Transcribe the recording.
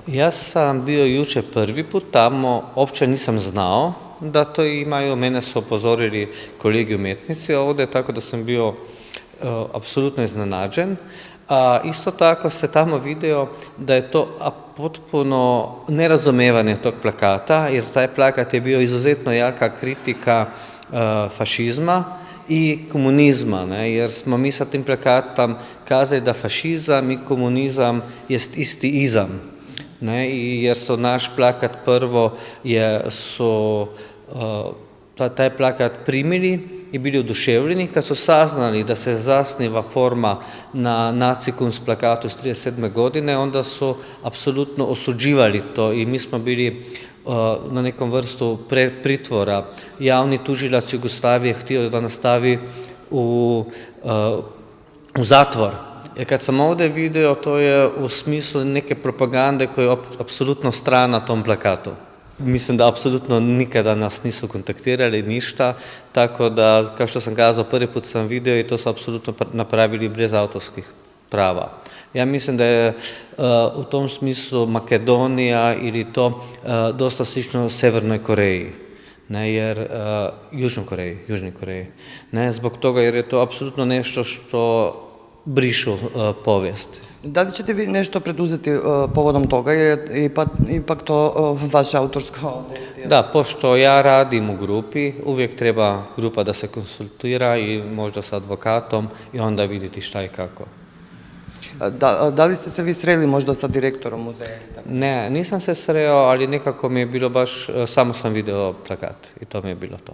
Ja sam bio jučer prvi put tamo, uopće nisam znao da to imaju, mene su upozorili kolegi umjetnici ovdje, tako da sam bio apsolutno iznenađen. A isto tako se tamo vidio da je to potpuno nerazumevanje tog plakata, jer taj plakat je bio izuzetno jaka kritika fašizma i komunizma, ne, jer smo mi sa tim plakatom kazali da fašizam i komunizam jest isti izam. Ne, i jer su naš plakat prvo su taj plakat primili i bili oduševljeni kad su saznali da se zasniva forma na nacikunst plakatu iz 1937. godine, onda su apsolutno osuđivali to i mi smo bili na nekom vrstu pritvora. Javni tužilac Jugoslavije htio da nas stavi u zatvor. Jer kad sam ovdje vidio, to je u smislu neke propagande koja je apsolutno strana tom plakatu. Mislim da apsolutno nikada nas nisu kontaktirali, ništa, tako da, kao što sam kazao, prvi put sam vidio i to su apsolutno napravili bez autorskih prava. Ja mislim da je u tom smislu Makedonija ili to dosta slično Severnoj Koreji, ne, jer Južnoj Koreji, ne, zbog toga jer je to apsolutno nešto što brišu povijest. Da li ćete vi nešto preduzeti povodom toga, jer je ipak to vaše autorsko? Da, pošto ja radim u grupi, uvijek treba grupa da se konsultira i možda sa advokatom i onda vidjeti šta i kako. Da li ste se vi sreli možda sa direktorom muzeja? Ne, nisam se sreo, ali nekako mi je bilo baš, samo sam video plakat i to mi je bilo to.